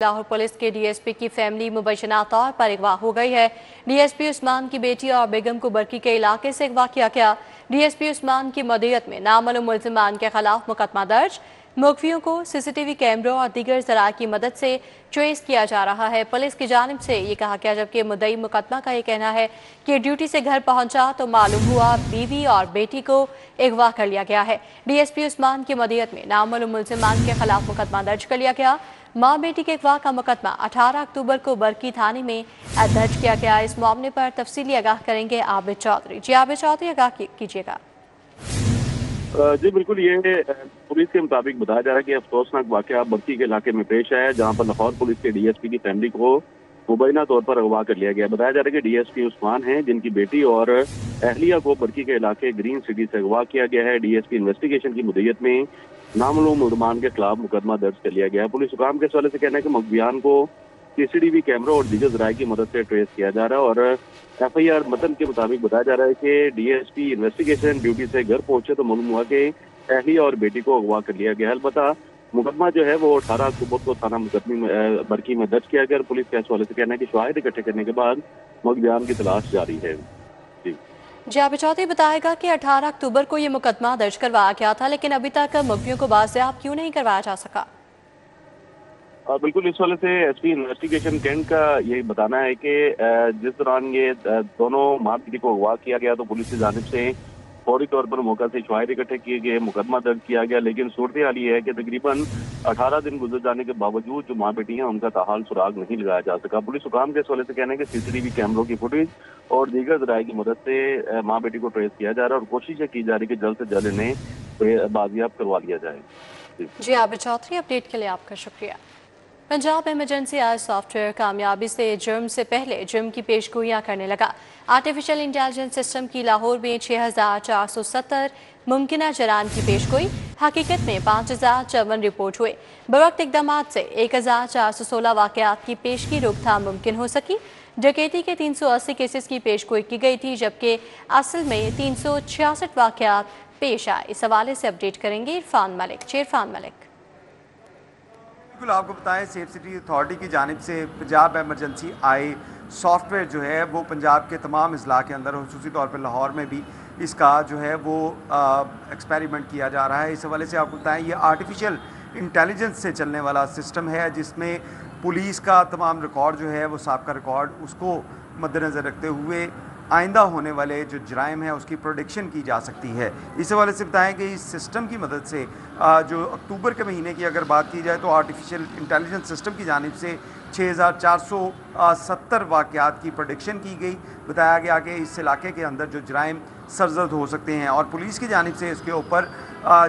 Lahore police के DSP की family मुबैना तौर पर अगवा हो गई है। डीएसपी उस्मान की बेटी और बेगम को बरकी के इलाके से अगवा किया गया। डीएसपी उस्मान की मदीयत में नामालूम मुल्ज़िमान के खिलाफ मुकदमा दर्ज। मुखबियों को सीसीटीवी कैमरों और दीगर ज़राए की मदद से ट्रेस किया जा रहा है। पुलिस की जानिब से ये कहा गया, जबकि मुद्दई मुकदमा का ये कहना है कि ड्यूटी से घर पहुंचा तो मालूम हुआ बीवी और बेटी को अगवा कर लिया गया है। डीएसपी उस्मान की मदीयत में नामालूम मुल्ज़िमान के खिलाफ मुकदमा दर्ज कर लिया गया। मां बेटी के अगवा का मुकदमा 18 अक्टूबर को बरकी थाने में दर्ज किया गया। इस मामले पर तफसीली आगाह करेंगे आबिद चौधरी। जी आबिद चौधरी, आगाह कीजिएगा। जी बिल्कुल, ये पुलिस के मुताबिक बताया जा रहा है कि अफसोसनाक वाकया बरकी के इलाके में पेश आया, जहां पर लाहौर पुलिस के डीएसपी की फैमिली को मुबैना तौर पर अगवा कर लिया गया। बताया जा रहा है कि डीएसपी उस्मान हैं, जिनकी बेटी और अहलिया को बरकी के इलाके ग्रीन सिटी से अगवा किया गया है। डीएसपी इन्वेस्टिगेशन की मुद्दत में नामालूम मुल्ज़िमान के खिलाफ मुकदमा दर्ज कर लिया गया है। पुलिस हुकाम के हवाले से कहना है कि मुखबियान को सीसीटीवी कैमरों और दीगर ज़राए की मदद से ट्रेस किया जा रहा है और एफआईआर मतन के मुताबिक बताया जा रहा है कि डीएसपी इन्वेस्टिगेशन ड्यूटी से घर पहुंचे तो मालूम हुआ कि अहलिया और बेटी को अगवा कर लिया गया। अलबत्ता मुकदमा जो है वो 18 अक्टूबर को थाना मुकदमी में बरकी में दर्ज किया गया और पुलिस के हवाले से कहना है कि शवाहिद इकट्ठे करने के बाद मुखबियान की तलाश जारी है। जी आबिद चौधरी, बताएगा कि 18 अक्टूबर को ये मुकदमा दर्ज करवाया गया था, लेकिन अभी तक मुखबियों को बाज़ियाब क्यों नहीं करवाया जा सका? बिल्कुल, इस वाले से एसपी इन्वेस्टिगेशन कैंट का यही बताना है कि जिस दौरान ये दोनों मां बेटी को अगवा किया गया तो पुलिस की जानिब से फौरी तौर पर मौका से शवाहिद इकट्ठे किए गए, मुकदमा दर्ज किया गया। लेकिन सूरत हाल ये है कि तकरीबन 18 दिन गुजर जाने के बावजूद जो मां बेटी हैं उनका ताहाल सुराग नहीं लगाया जा सका। पुलिस हुकाम के हवाले से कहना है कि सीसीटीवी कैमरों की फुटेज और दीगर ज़राए की मदद से मां बेटी को ट्रेस किया जा रहा है और कोशिश की जा रही है कि जल्द से जल्द इन्हें बाजियाब करवा लिया जाए। जी आबिद चौधरी, अपडेट के लिए आपका शुक्रिया। पंजाब एमरजेंसी आज सॉफ्टवेयर कामयाबी से जुर्म से पहले जुर्म की पेशगोइयां करने लगा। आर्टिफिशियल इंटेलिजेंस सिस्टम की लाहौर में 6470 मुमकिन जरान की पेशगोई, हकीकत में 5054 रिपोर्ट हुए। बवक्त इकदाम से 1416 वाकयात की पेशगी रोकथाम मुमकिन हो सकी। डकैती के 380 केसेस की पेशगोई की गई थी, जबकि असल में 366 वाकयात पेश आए। इस हवाले से अपडेट करेंगे इरफान मलिक। इरफान मलिक, बिल्कुल, आपको बताएं सेफ सिटी अथॉरिटी की जानिब से पंजाब एमरजेंसी आई सॉफ्टवेयर जो है वो पंजाब के तमाम अजला के अंदर, खुसूसी तौर पर लाहौर में भी इसका जो है वो एक्सपेरिमेंट किया जा रहा है। इस हवाले से आपको बताएं ये आर्टिफिशियल इंटेलिजेंस से चलने वाला सिस्टम है, जिसमें पुलिस का तमाम रिकॉर्ड जो है वो साबका रिकॉर्ड उसको मद्देनज़र रखते हुए आइंदा होने वाले जो जराइम है उसकी प्रोडिक्शन की जा सकती है। इस हवाले से बताएं कि इस सिस्टम की मदद से जो अक्टूबर के महीने की अगर बात की जाए तो आर्टिफिशियल इंटेलिजेंस सिस्टम की जानिब से 6470 वाक़यात की प्रोडिक्शन की गई। बताया गया कि इस इलाके के अंदर जो जराइम सरजद हो सकते हैं और पुलिस की जानिब से इसके ऊपर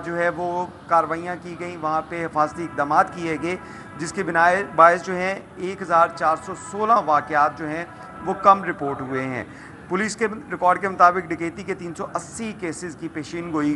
जो है वो कार्रवाइयाँ की गई, वहाँ पे हिफाजती इक़दाम किए गए, जिसके बिनाए बायस जो हैं 1416 वाक़यात जो हैं वो कम रिपोर्ट हुए हैं। पुलिस के रिकॉर्ड के मुताबिक डकैती के 380 केसेस की पेशीन गोई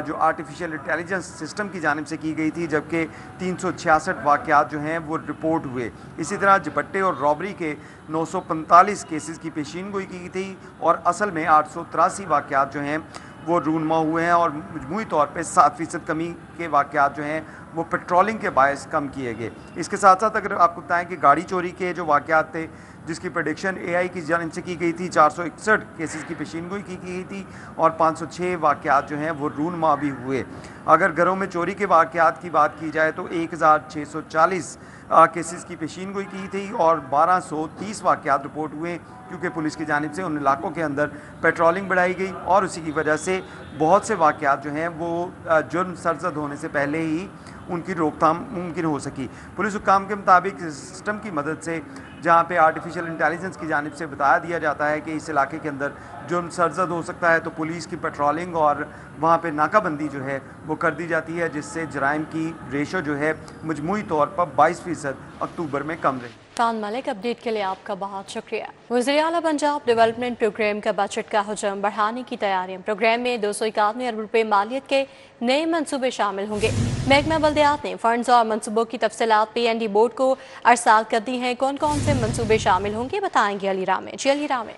जो आर्टिफिशियल इंटेलिजेंस सिस्टम की जानिब से की गई थी, जबकि 366 वाक़यात जो हैं वो रिपोर्ट हुए। इसी तरह झपट्टे और रॉबरी के 945 केसेस की पेशीन गोई की थी और असल में 883 वाक़यात जो हैं वो रूनमा हुए हैं और मजमूई तौर पर 7% कमी के वाक़यात जो हैं वो पेट्रोलिंग के बायस कम किए गए। इसके साथ साथ अगर आपको बताएं कि गाड़ी चोरी के जो वाक़यात थे जिसकी प्रेडिक्शन एआई की जानिब से की गई थी, 461 केसेस की पेशीनगोई की गई थी और 506 वाक़यात जो हैं वो रूनमा भी हुए। अगर घरों में चोरी के वाक़यात की बात की जाए तो 1640 केसेस की पेशीनगोई की थी और 1230 वाक़यात रिपोर्ट हुए, क्योंकि पुलिस की जानिब से उन इलाकों के अंदर पेट्रोलिंग बढ़ाई गई और उसी की वजह से बहुत से वाक़यात जो हैं वो जुर्म सरजद होने से पहले ही उनकी रोकथाम मुमकिन हो सकी। पुलिस हुक्काम के मुताबिक सिस्टम की मदद से जहाँ पे आर्टिफिशियल इंटेलिजेंस की जानिब से बताया दिया जाता है कि इस इलाके के अंदर जुर्म सरजद हो सकता है, तो पुलिस की पेट्रोलिंग और वहाँ पे नाकाबंदी जो है वो कर दी जाती है, जिससे जराइम की रेशो जो है मजमूई तौर पर 22% अक्टूबर में कम रही। इरफान मलिक, अपडेट के लिए आपका बहुत शुक्रिया। वज़ीर आला पंजाब डेवलपमेंट प्रोग्राम का बजट का हजम बढ़ाने की तैयारियां। प्रोग्राम में 291 अरब रुपये मालियत के नए मनसूबे शामिल होंगे। महकमा बल्दियात ने फंड्स और मनसूबों की तफसीलात PND बोर्ड को अरसाल कर दी हैं। कौन कौन से मनसूबे शामिल होंगे, बताएंगे अली रामे। जी अली रामे।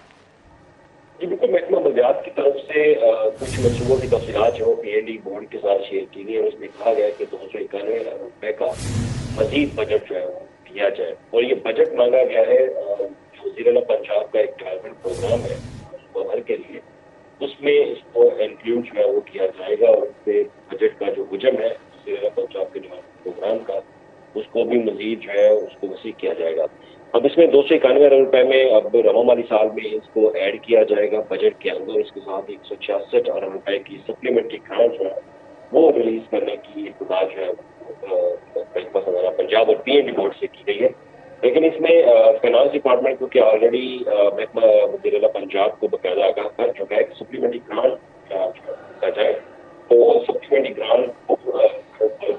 जी बिल्कुल, महकमा बल्दियात की तरफ से कुछ मनसूबों की तफसीलात जो PND बोर्ड के साथ शेयर की गई है। उसमें कहा गया है कि 291 अरब रुपये का मजीद बजट जो है वो दिया जाए। और ये बजट मांगा गया है जो वज़ीर-ए-आला पंजाब का एक डेवलपमेंट प्रोग्राम है सूबा भर के लिए, उसमें इसको इंक्लूड जो है वो किया जाएगा और इससे बजट का जो हुजम है वज़ीर-ए-आला पंजाब के डेवलपमेंट प्रोग्राम का, उसको भी मजीद जो है उसको वसी किया जाएगा। अब इसमें 291 अरब रुपए में अब रवा माली साल में इसको ऐड किया जाएगा बजट के अंदर। इसके साथ 166 अरब रुपए की सप्लीमेंट्री ग्रांट जो है वो रिलीज करने की इब्तिदा जो है महकमा पंजाब और पीएनबी बोर्ड से की गई है। लेकिन इसमें फाइनेंस डिपार्टमेंट को क्या ऑलरेडी महकमा वज़ीर-ए-आला पंजाब को बाकायदा आगाह कर चुका है कि सप्लीमेंट्री ग्रांट दिया जाए, तो सप्लीमेंट्री ग्रांट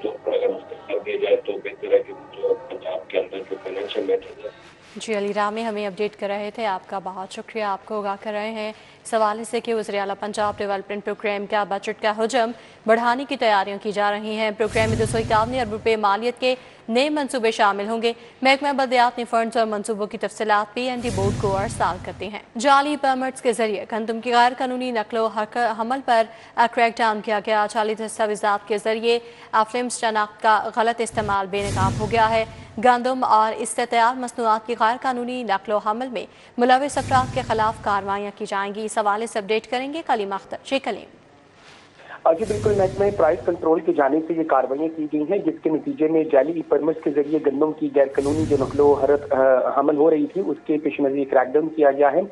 जो अगर मुस्तकिल कर दिया जाए तो बेहतर है कि जो पंजाब के अंदर जो फाइनेंशियल मैटर्स है। जी अली रामी हमें अपडेट कर रहे थे, आपका बहुत शुक्रिया। आपको आगाह कर रहे हैं इस हवाले से कि वज़ीर-ए-आला पंजाब डेवलपमेंट प्रोग्राम का बजट का हुजम बढ़ाने की तैयारियां की जा रही हैं। प्रोग्राम में 251 अरब रुपये मालियत के नए मनसूबे शामिल होंगे। महकमा बल्दियाती फंड्स और मनसूबों की तफसीलात पीएनडी बोर्ड को अरसाल करते हैं। जाली परमिट्स के जरिए गंदम की गैर कानूनी नकलो हमल पर क्रैक डाउन किया गया। जाली दस्तावेजात के जरिए फिल्म शनाख्त का गलत इस्तेमाल बेनकाब हो गया है। गंदम और इससे तैयार मसनूआत की गैर कानूनी नकलो हमल में मुलविस अफराद के खिलाफ कार्रवाइयाँ की जाएंगी। इस हवाले से अपडेट करेंगे कलीम अख्तर। जी कलीम। जी बिल्कुल, महकमा प्राइस कंट्रोल की जानिब से ये कार्रवाइयाँ की गई हैं, जिसके नतीजे में जाली ई परमिट्स के जरिए गंदम की गैर कानूनी जो नकलो हमल हो रही थी उसके पेश नज़र क्रैकडाउन किया गया है,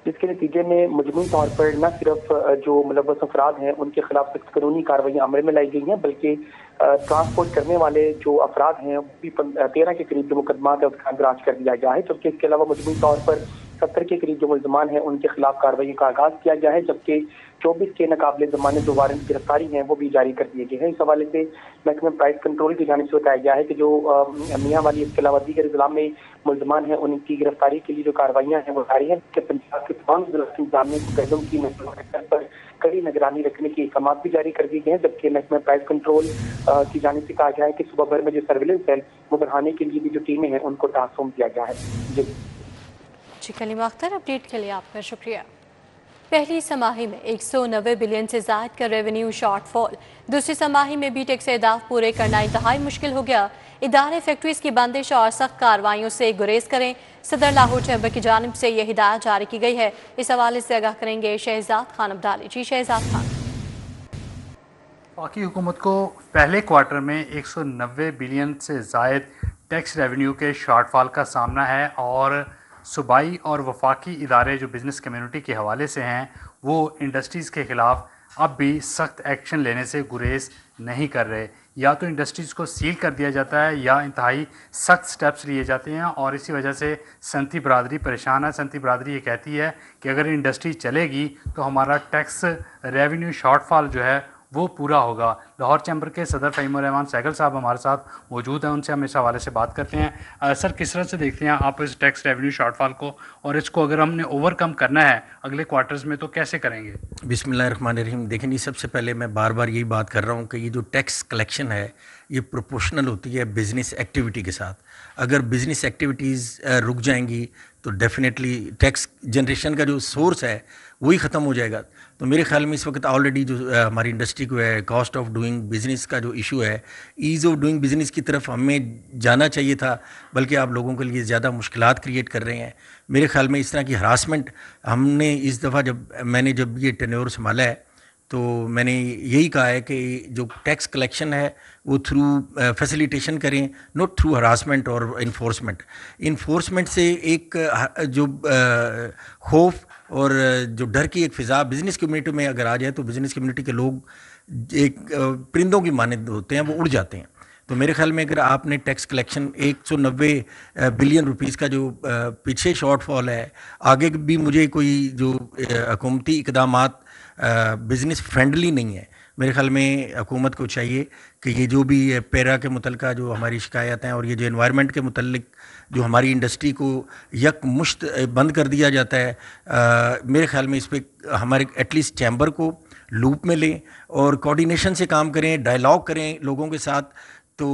जिसके नतीजे में मजमूई तौर पर न सिर्फ जो मुलव्वस अफराद हैं उनके खिलाफ सख्त कानूनी कार्रवाइयाँ अमल में लाई गई हैं, बल्कि ट्रांसपोर्ट करने वाले जो अफराद हैं भी 13 के करीब जो मुकदमात है उसका दराज कर दिया गया है। जबकि इसके अलावा मजमूई तौर पर 70 के करीब जो मुल्ज़मान हैं उनके खिलाफ कार्रवाई का आगाज किया गया है, जबकि 24 के नाकाबिले ज़मानत जो वारंट गिरफ्तारी हैं वो भी जारी कर दिए गए हैं। इस हवाले से महकमा प्राइस कंट्रोल की जानिब से बताया गया है कि जो मियाँ वाली इसके अलावा दीगर जिला में मुल्ज़मान हैं उनकी गिरफ्तारी के लिए जो कार्रवाइयाँ हैं वो जारी हैं। पंजाब के तमाम इंतजाम ने गंदम की पर कड़ी निगरानी रखने की अहकाम भी जारी कर दिए गए हैं। जबकि महकमा प्राइस कंट्रोल की जानिब से कहा गया है कि सुबह भर में जो सर्विलेंस है वो बढ़ाने के लिए भी जो टीमें हैं उनको टास्क सौंप दिया गया है। जी कलीम अख्तर, अपडेट के लिए आपका शुक्रिया। पहली समाही में 190 बिलियन से ज़ायद का रेवेन्यू शॉर्टफॉल, दूसरी समाही में भी टैक्स अहदाफ पूरे करना इंतहाई मुश्किल हो गया। इदारे फैक्ट्रीज की बंदिश और सख्त कार्रवाइयों से गुरेज करें, सदर लाहौर चैम्बर की जानिब से यह हिदायत जारी की गई है। इस हवाले से आगाह करेंगे शहजाद खान अब्दाली। जी शहजाद खान। वफाकी हुकूमत को पहले क्वार्टर में 190 बिलियन से ज़ायद टैक्स रेवेन्यू के शॉर्टफॉल का सामना है और सूबाई और वफाकी इदारे जो बिज़नेस कम्युनिटी के हवाले से हैं वो इंडस्ट्रीज़ के ख़िलाफ़ अब भी सख्त एक्शन लेने से गुरेज नहीं कर रहे। या तो इंडस्ट्रीज़ को सील कर दिया जाता है या इंतहाई सख्त स्टेप्स लिए जाते हैं और इसी वजह से सनती बरादरी परेशान है। सनती बरादरी ये कहती है कि अगर इंडस्ट्री चलेगी तो हमारा टैक्स रेवेन्यू शॉर्टफॉल जो है वो पूरा होगा। लाहौर चैम्बर के सदर फ़हीम रहमान सहगल साहब हमारे साथ मौजूद हैं, उनसे हम इस हवाले से बात करते हैं। सर, किस तरह से देखते हैं आप इस टैक्स रेवेन्यू शॉर्टफॉल को, और इसको अगर हमने ओवरकम करना है अगले क्वार्टर्स में तो कैसे करेंगे? बिस्मिल्लाहिर्रहमानिर्रहीम। देखिए नहीं, सबसे पहले मैं बार बार यही बात कर रहा हूँ कि ये जो टैक्स कलेक्शन है ये प्रोपोर्शनल होती है बिज़नेस एक्टिविटी के साथ। अगर बिज़नेस एक्टिविटीज़ रुक जाएंगी तो डेफिनेटली टैक्स जनरेशन का जो सोर्स है वही ख़त्म हो जाएगा। तो मेरे ख्याल में इस वक्त ऑलरेडी जो हमारी इंडस्ट्री को है कॉस्ट ऑफ डूइंग बिज़नेस का जो इशू है, ईज़ ऑफ डूइंग बिज़नेस की तरफ हमें जाना चाहिए था, बल्कि आप लोगों के लिए ज़्यादा मुश्किलात क्रिएट कर रहे हैं। मेरे ख्याल में इस तरह की हरासमेंट हमने इस दफ़ा जब ये टेन्योर संभाला है तो मैंने यही कहा है कि जो टैक्स कलेक्शन है वो थ्रू फैसिलिटेशन करें, नॉट थ्रू हरासमेंट और इन्फोर्समेंट से एक जो खौफ और जो डर की एक फ़िज़ा बिज़नेस कम्युनिटी में अगर आ जाए तो बिज़नेस कम्युनिटी के लोग एक परिंदों की मानद होते हैं, वो उड़ जाते हैं। तो मेरे ख्याल में अगर आपने टैक्स कलेक्शन 190 बिलियन रुपीस का जो पीछे शॉर्टफॉल है, आगे भी मुझे कोई जो हुकूमती इक़दामात बिज़नेस फ्रेंडली नहीं है। मेरे ख्याल में हुकूमत को चाहिए कि ये जो भी पैरा के मुतल्लिक़ जो हमारी शिकायत हैं और ये जो एनवायरनमेंट के मुतल्लिक़ जो हमारी इंडस्ट्री को यकमुश्त बंद कर दिया जाता है, मेरे ख्याल में इस पर हमारे एटलीस्ट चैम्बर को लूप में लें और कोऑर्डिनेशन से काम करें, डायलॉग करें लोगों के साथ, तो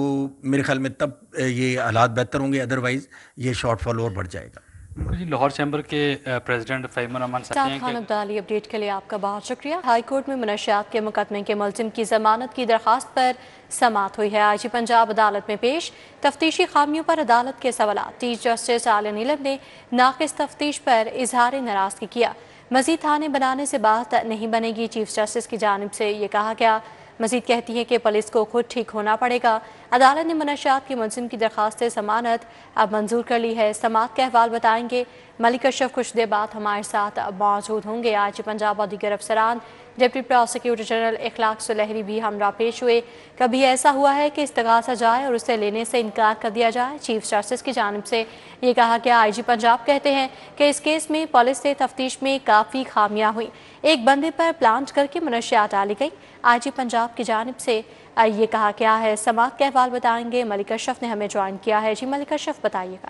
मेरे ख्याल में तब ये हालात बेहतर होंगे। अदरवाइज़ ये शॉर्टफॉल और बढ़ जाएगा। जी, लाहौर चैम्बर के प्रेसिडेंट फ़हीम रहमान साहब साद खान अब्दाली, अपडेट के लिए आपका बहुत शुक्रिया। हाई कोर्ट में मनशियात के मुकदमे के मुलजिम की जमानत की दरख्वास्त पर समाअत हुई है। आईजी पंजाब अदालत में पेश। तफ्तीशी खामियों पर अदालत के सवालात। चीफ जस्टिस आलिया नीलम ने नाकिस तफ्तीश पर इजहार नाराजगी किया। मजीद थाने बनाने से बात नहीं बनेगी, चीफ जस्टिस की जानिब से ये कहा गया। मजीद कहती है कि पुलिस को खुद ठीक होना पड़ेगा। अदालत ने मनशियात के मुलजिम की दरख्वास्त जमानत अब मंजूर कर ली है। समाअत का अहवाल बताएंगे मलिक अशरफ कुछ देर बाद हमारे साथ मौजूद होंगे। आज पंजाब और दीगर अफसरान, डिप्टी प्रोसिक्यूटर जनरल इखलाक सुलहरी भी हमरा पेश हुए। कभी ऐसा हुआ है कि इस्तगासा जाए और उसे लेने से इनकार कर दिया जाए? चीफ जस्टिस की जानिब से ये कहा गया। आईजी पंजाब कहते हैं कि इस केस में पुलिस से तफ्तीश में काफ़ी खामियां हुई। एक बंदे पर प्लांट करके मनशियात डाली गई। आईजी पंजाब की जानिब से ये कहा गया है। समाअत का अहवाल बताएंगे मलिक अशरफ ने हमें ज्वाइन किया है। जी मलिक अशरफ बताइएगा।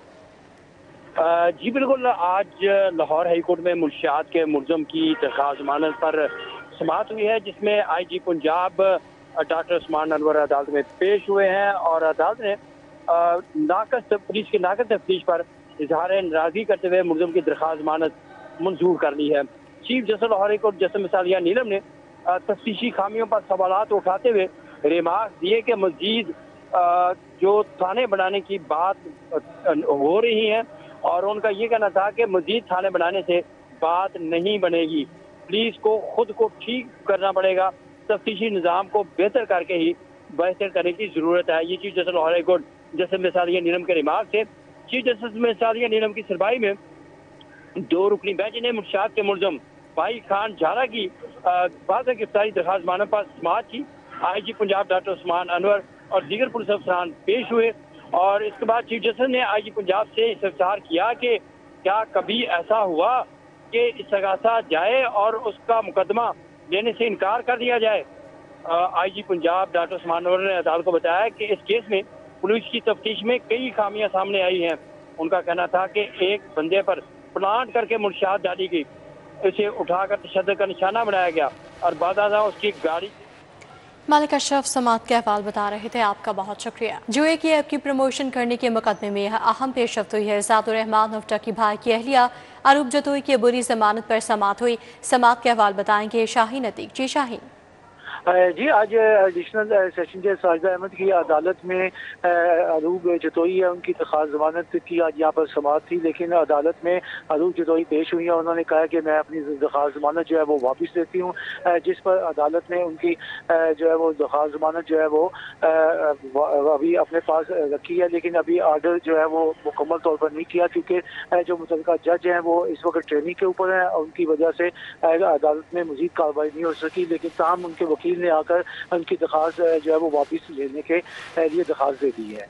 जी बिल्कुल, आज लाहौर हाई कोर्ट में मुनशियात के मुलज़म की दरख्वास्त जमानत पर समाअत हुई है, जिसमें आईजी पंजाब डॉक्टर उस्मान अनवर अदालत में पेश हुए हैं और अदालत ने पुलिस की नाकस तफ्तीश पर इजहार नाराजगी करते हुए मुलज़म की दरख्वास्त जमानत मंजूर कर ली है। Chief justice Lahore high court justice Aalia Neelam ने तफ्तीशी खामियों पर सवालात उठाते हुए रिमार्क दिए कि मजीद जो थाने बनाने की बात हो रही है और उनका ये कहना था कि मजीद थाने बनाने से बात नहीं बनेगी, पुलिस को खुद को ठीक करना पड़ेगा, तफ्तीशी निज़ाम को बेहतर करके ही बेहतर करने की ज़रूरत है। ये chief justice Lahore high court justice Aalia Neelam के रिमार्क थे। चीफ जस्टिस आलिया नीलम की सरबराही में 2 रुकनी बेंच ने मुनशियात के मुलज़म भाई खान झारा की बाद गिरफ्तारी दरख्वास्त जमानत पर समाअत की। आईजी पंजाब डॉक्टर उस्मान अनवर और दीगर पुलिस अफसरान पेश हुए और इसके बाद चीफ जस्टिस ने आईजी पंजाब से इस्तफसार किया कि क्या कभी ऐसा हुआ कि इस्तगासा जाए और उसका मुकदमा लेने से इनकार कर दिया जाए? आईजी पंजाब डॉक्टर उस्मान अनवर ने अदालत को बताया कि इस केस में पुलिस की तफ्तीश में कई खामियां सामने आई हैं। उनका कहना था कि एक बंदे पर प्लांट करके मुनशियात डाली गई, इसे उठाकर तशद्दुद का निशाना बनाया गया और बादादा उसकी गाड़ी। मलिक अशरफ समाअत के अहवाल बता रहे थे, आपका बहुत शुक्रिया। जुए की ऐप की प्रमोशन करने के मुकदमे में अहम पेशरफ्त हुई है। सादुर रहमान उफ्टा की भाई की अहलिया अरूप जतोई की बुरी जमानत पर समाअत हुई। समाअत के अहवाल बताएंगे शाहीन अतीक। जी शाहीन। जी, आज एडिशनल सेशन जज साजिदा अहमद की अदालत में अरूब जतोई है, उनकी दरख्वास्त जमानत की आज यहाँ पर समाअत थी, लेकिन अदालत में अरूब जतोई पेश हुई है। उन्होंने कहा कि मैं अपनी दरख्वास्त जमानत जो है वो वापस लेती हूँ, जिस पर अदालत ने उनकी जो है वो दरख्वास्त जमानत जो है वो अभी अपने पास रखी है, लेकिन अभी आर्डर जो है वो मुकम्मल तौर पर नहीं किया, क्योंकि जो मुतल्लिका जज हैं वो इस वक्त ट्रेनिंग के ऊपर हैं और उनकी वजह से अदालत में मजीद कार्रवाई नहीं हो सकी। लेकिन ताहम उनके वकील ने आकर उनकी दरख्वास्त जो है वो वापस लेने के लिए दरख्वास्त दे दी है।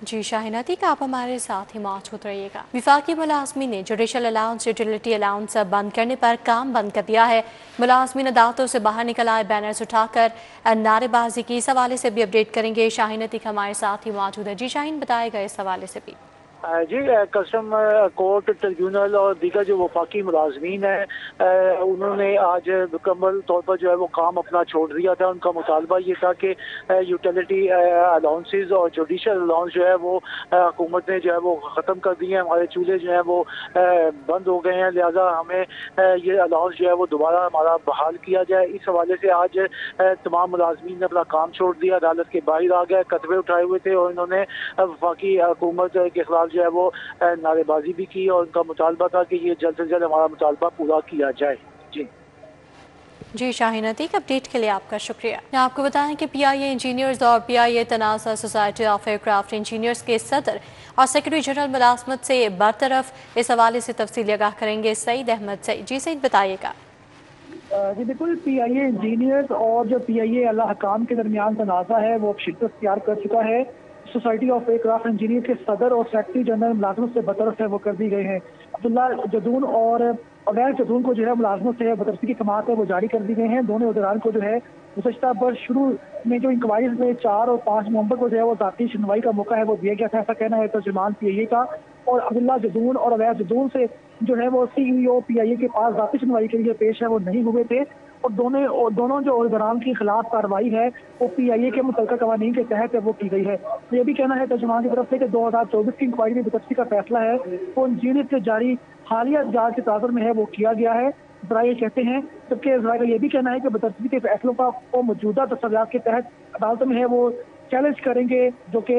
जी शाहीन अतीक, आप हमारे साथ ही मौजूद रहिएगा। विफाकी मुलाजमीन ने जुडिशल अलाउंस यूटिलिटी अलाउंस बंद करने पर काम बंद कर दिया है। मुलाजमीन अदालतों से बाहर निकल आए, बैनर्स उठाकर नारेबाजी की। इस हवाले से भी अपडेट करेंगे। शाहीन अतीक हमारे साथ ही मौजूद है। जी शाहीन, बताएगा इस हवाले से भी। जी, कस्टम कोर्ट ट्रिब्यूनल और दीगर जो वफाकी मुलाजमीन हैं उन्होंने आज मुकम्मल तौर पर जो है वो काम अपना छोड़ दिया था। उनका मुतालबा ये था कि यूटिलिटी अलाउंसेस और जुडिशल अलाउंस जो है वो हुकूमत ने जो है वो ख़त्म कर दिए हैं। हमारे चूल्हे जो हैं वो बंद हो गए हैं, लिहाजा हमें ये अलाउंस जो है वो दोबारा हमारा बहाल किया जाए। इस हवाले से आज तमाम मुलाजमीन ने अपना काम छोड़ दिया, अदालत के बाहर आ गए, कतबे उठाए हुए थे और इन्होंने वफाकी हुकूमत के खिलाफ जो है वो नारेबाजी भी की और उनका मुतालबा था कि ये जल्द से जल्द हमारा मुतालबा पूरा किया जाए। जी शाहीन अतीक, अपडेट के लिए आपका शुक्रिया। आपको बताएं कि PIA इंजीनियर्स और PIA तनाज़ा सोसाइटी ऑफ एयरक्राफ्ट इंजीनियर्स के सदर और सेक्रेटरी जनरल मुलाजमत से बरतरफ। इस हवाले से तफसील आगाह करेंगे सईद अहमद सईद। जी सईद, बताइएगा। जी बिल्कुल, PIA इंजीनियर्स और जो PIA अल्लाह हकाम के दरमियान तनाज़ा है वो शिद्दत इख्तियार कर चुका है। सोसाइटी ऑफ एयरक्राफ्ट इंजीनियर के सदर और सेक्रेटरी जनरल मुलाजमत से बतरफ है वो कर दी गए हैं। अब्दुल्ला जदून और अवैर जदून को जो है मुलाजमत से बतरफी की समाअत है वो जारी कर दी गए हैं। दोनों उहदेदार को जो है गुज़श्ता बर्ष शुरू में जो इंक्वायरीज में 4 और 5 नवंबर को जो है वो ज़ाती सुनवाई का मौका है वो दिया गया था, ऐसा कहना है तर्जुमान PIA का। और अब्दुल्ला जदून और अवैर जदून से जो है वो CEO PIA के पास ज़ाती सुनवाई के लिए पेश है वो नहीं हुए थे اور दोनों जो उहदेरान की खिलाफ कार्रवाई है वो PIA के मुतल्लिका कवानीन के तहत वो की गई है। ये भी कहना है तर्जुमान की तरफ से कि 2024 की इंक्वायरी में बदतरसी का फैसला है वो इंजीनियर से जारी हालिया जांच के तासर में है वो किया गया है, ज़राए कहते हैं। जबकि ज़राए का ये भी कहना है कि बदतरसी के फैसलों का वो मौजूदा दस्तावेज़ात के तहत अदालत में है वो चैलेंज करेंगे, जो कि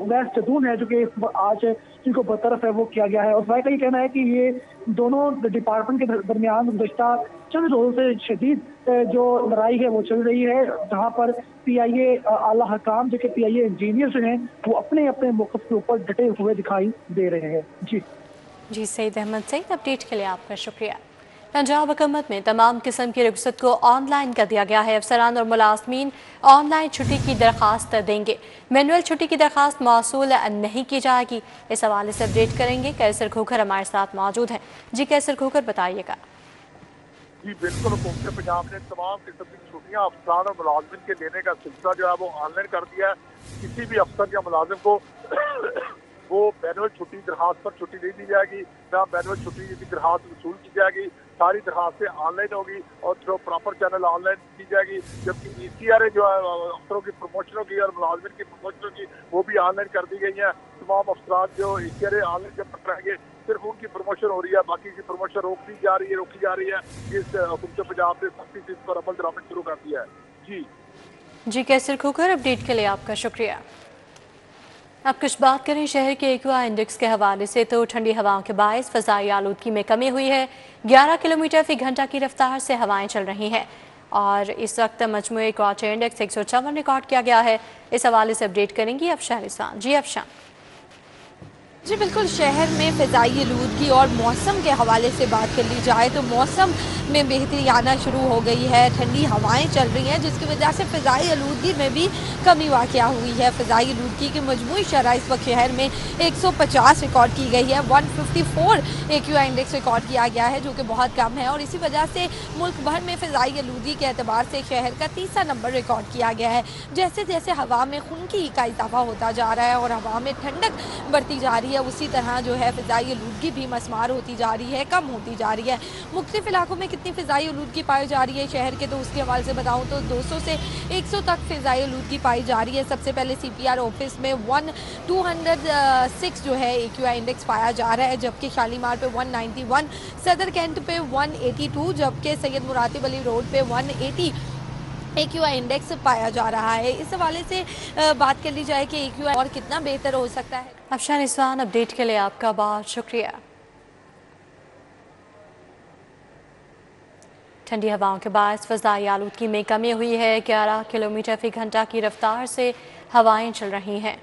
वैस जदून है जो कि आज जिनको बरतरफ है वो किया गया है। और ज़राए का ये कहना है कि ये दोनों डिपार्टमेंट के दरमियान गुज़श्ता चंद रोज़ों से शदीद जो लड़ाई है वो चल रही है, जहाँ पर PIA आला हकाम जो कि PIA इंजीनियर्स हैं वो अपने अपने मौक़िफ़ के ऊपर डटे हुए दिखाई दे रहे हैं। जी सईद अहमद सईद, अपडेट के लिए आपका शुक्रिया। पंजाब हुकूमत में तमाम किस्म की रुखसत को ऑनलाइन कर दिया गया है। अफसरान और मुलाजमीन ऑनलाइन छुट्टी की दरख्वास्त देंगे। मैनुअल छुट्टी की दरख्वास्त मौसूल नहीं की जाएगी। इस हवाले से अपडेट करेंगे कैसर खोखर हमारे साथ मौजूद हैं। जी कैसर खोखर, बताइएगा। जी बिल्कुल, हुकूमत पंजाब ने तमाम किस्म की छुट्टियाँ अफसरान और मुलाजमिन के लेने का सिलसिला जो है वो ऑनलाइन कर दिया है। किसी भी अफसर या मुलाजिम को वो मैनुअल छुट्टी दरखास्त पर छुट्टी नहीं दी जाएगी, ना मैनुअल छुट्टी की दरखास्त वसूल की जाएगी। सारी दरखास्तें ऑनलाइन होगी और जो प्रॉपर चैनल ऑनलाइन की जाएगी। जबकि ECRA जो है अफसरों की प्रमोशनों की और मुलाजमिन की प्रमोशनों की वो भी ऑनलाइन कर दी गई हैं। तमाम अफसरान जो ECRA ऑनलाइन जब तक रहेंगे सिर्फ उनकी प्रमोशन हो रही है, बाकी की प्रमोशन रोकी जा रही है। इस हुकूमत पंजाब ने सख्ती से इस पर अमल दरामद शुरू कर दिया है। जी कैसर खोखर, अपडेट के लिए आपका शुक्रिया। अब कुछ बात करें शहर के AQI इंडेक्स के हवाले से, तो ठंडी हवाओं के बायस फ़ज़ाई आलूदगी में कमी हुई है। 11 किलोमीटर फ़ी घंटा की रफ्तार से हवाएं चल रही हैं और इस वक्त मजमूई क्वार्टर इंडेक्स 154 रिकॉर्ड किया गया है। इस हवाले से अपडेट करेंगी अफशान रिजवान। जी अफशान। जी बिल्कुल, शहर में फ़िज़ाई आलूदगी और मौसम के हवाले से बात कर ली जाए तो मौसम में बेहतरी आना शुरू हो गई है। ठंडी हवाएं चल रही हैं जिसकी वजह से फ़िज़ाई आलूदगी में भी कमी वाक़या हुई है। फ़िज़ाई आलूदगी की मजमूई शरह इस वक्त शहर में 150 रिकॉर्ड की गई है। 154 AQI इंडेक्स रिकॉर्ड किया गया है जो कि बहुत कम है और इसी वजह से मुल्क भर में फ़िज़ाई आलूदगी के एतबार से शहर का तीसरा नंबर रिकॉर्ड किया गया है। जैसे जैसे हवा में खुनकी का इजाफा होता जा रहा है और हवा में ठंडक बढ़ती जा रही है, उसी तरह जो है फ़िज़ाई आलूदगी भी मसमार होती जा रही है, कम होती जा रही है। मुख्तलिफ इलाकों में कितनी फ़िज़ाई आलूदगी पाई जा रही है शहर के, तो उसके हवाले से बताऊँ तो 200 से 100 तक फ़िज़ाई आलूदगी पाई जा रही है। सबसे पहले CPR ऑफिस में 206 जो है AQI इंडेक्स पाया जा रहा है, जबकि शालीमार पे 191, सदर कैंट पे 182, जबकि सैयद मुरातिब अली रोड पे 180 AQI इंडेक्स पाया जा रहा है। इस हवाले से बात कर ली जाए कि AQI और कितना बेहतर हो सकता है। अफशान रिजवान, अपडेट के लिए आपका बहुत शुक्रिया। ठंडी हवाओं के बायस फ़ज़ाई आलूदगी में कमी हुई है। 11 किलोमीटर फ़ी घंटा की रफ्तार से हवाएं चल रही हैं।